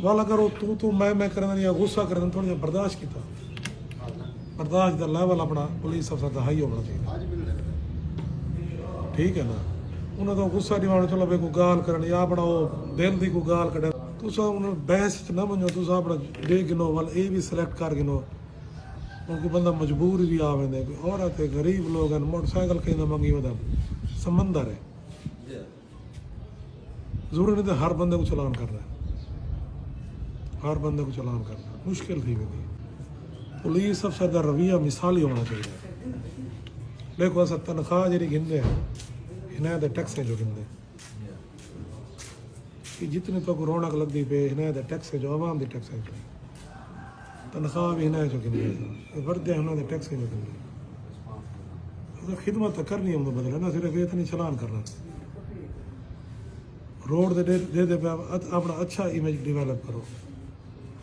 वाल अगर वो तू मैं करना या गुस्सा करना थोड़ा जिहा बर्दाश्त किया बर्दाश्त का लेवल अपना पुलिस अफसर का हाई होना चाहिए ठीक है ना उन्हें तो गुस्सा नहीं आना चलो भाई कोई गाल करन या अपना वो दिल की कोई गाल कढ़ तुस बहस च ना मनो तुस अपना डे गिनो वाल ये भी सिलेक्ट कर गिनो उनको बंदा मजबूर भी आ वेंदे कोई औरत है गरीब लोग हैं मोटरसाइकिल कहीं ना मंगी वदन समंदर है जरूरी नहीं तो हर बंदे को चलान करना है हर बंदे को चलान करना मुश्किल थी वेंदी पुलिस अफसर का रवैया मिसाली होना चाहिए देखो अस तनख्वाह जी गिनते हैं इन्हें दे टैक्स जो गिनते कि जितनी तो रौनक लगती पे इन्हें दे टैक्स जो आवाम के टैक्स जो तनख्वाह भी इन्हें जो गिनते वर्दे उन्होंने टैक्स जो गिनते खिदमत तो करनी है उनको बदला ना सिर्फ ये तो नहीं चलान करना रोड दे दे पे अपना अच्छा इमेज डेवलप करो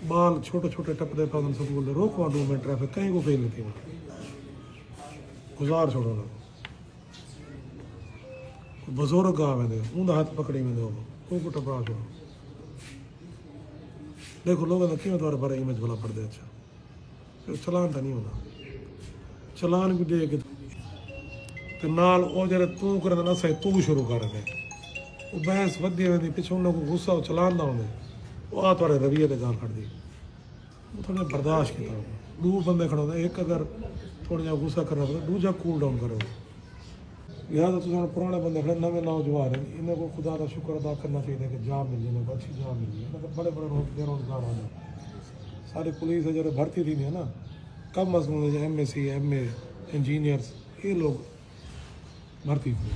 बाल छोटे छोटे टपदे पावन स्कूल दे रोको 2 मिनट ट्रैफिक कहीं को फेल नहीं गुजार छोड़ो ना बुजुर्ग आ वेंदे उनका हाथ पकड़ी वेंदे कोई को टपा छोड़ो देखो लोगों ने क्यों तुम्हारे बारे इमेज भला पड़ दे अच्छा फिर चलान तो नहीं होना चलान भी दे के ते नाल ओ जरे तू करदा ना सही तू शुरू कर दे वो बहस वधी वेंदी पिछों उन्हें को गुस्सा चलान ना होंदे वो आ थोड़े रवैये ते गाल कढ़दी वो थोड़ा बर्दाश्त किया दो बंदे खड़े होंदे एक अगर थोड़ा जिहा गुस्सा करना पड़े दूजा कूल डाउन करो लिहाजा तुम पुराने बंदे खड़े नवे नौजवान हैं इन्हें को खुदा का शुक्र अदा करना चाहिए कि जॉब मिल जाए इन्हें अच्छी जॉब मिल जाए मतलब बड़े बड़े बेरोजगार हो जाए सारी पुलिस है जो भर्ती थी है ना कम अज कम MSc MA इंजीनियर्स ये लोग भर्ती थी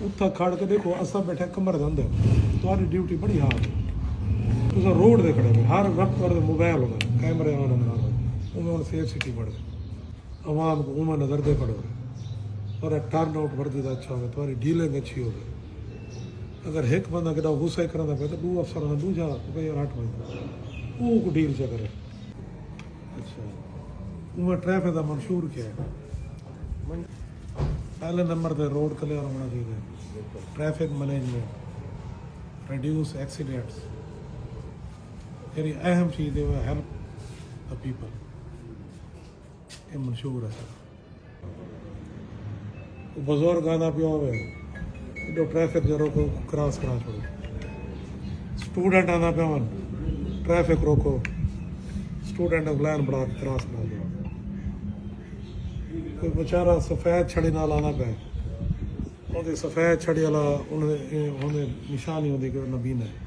उत्था खड़ के देखो असा बैठे कमर दे तुम्हारी ड्यूटी बड़ी हार्ड है तुम रोड दे खड़े हर वक्त और मोबाइल होना कैमरे उन्होंने सेफ सिटी पढ़ आवाम को उन्हें नज़र दे पड़ो और टर्न आउट वर्दी का अच्छा हो तुम्हारी डीलिंग अच्छी हो अगर एक बंदा कि गुस्सा ही करना पे तो 2 अफसर दूजा यार 8 बजे वो को डील च करे अच्छा उमें ट्रैफिक का मंशूर क्या है पहले नंबर पे रोड क्लियर होना चाहिए ट्रैफिक मैनेजमेंट रिड्यूस एक्सीडेंट्स यानी अहम चीज़ है वो हेल्प द पीपल ये मशहूर है सर बुजुर्ग आना पियो हो ट्रैफिक जो रोको क्रॉस करा छोड़ो स्टूडेंट आना पे ट्रैफिक रोको स्टूडेंट लाइन बढ़ा के क्रॉस करा दो कोई बेचारा सफ़ेद छड़ी ना लाना पे उन्हें सफ़ेद छड़ी वाला उन्हें निशानी होती कि नबीन है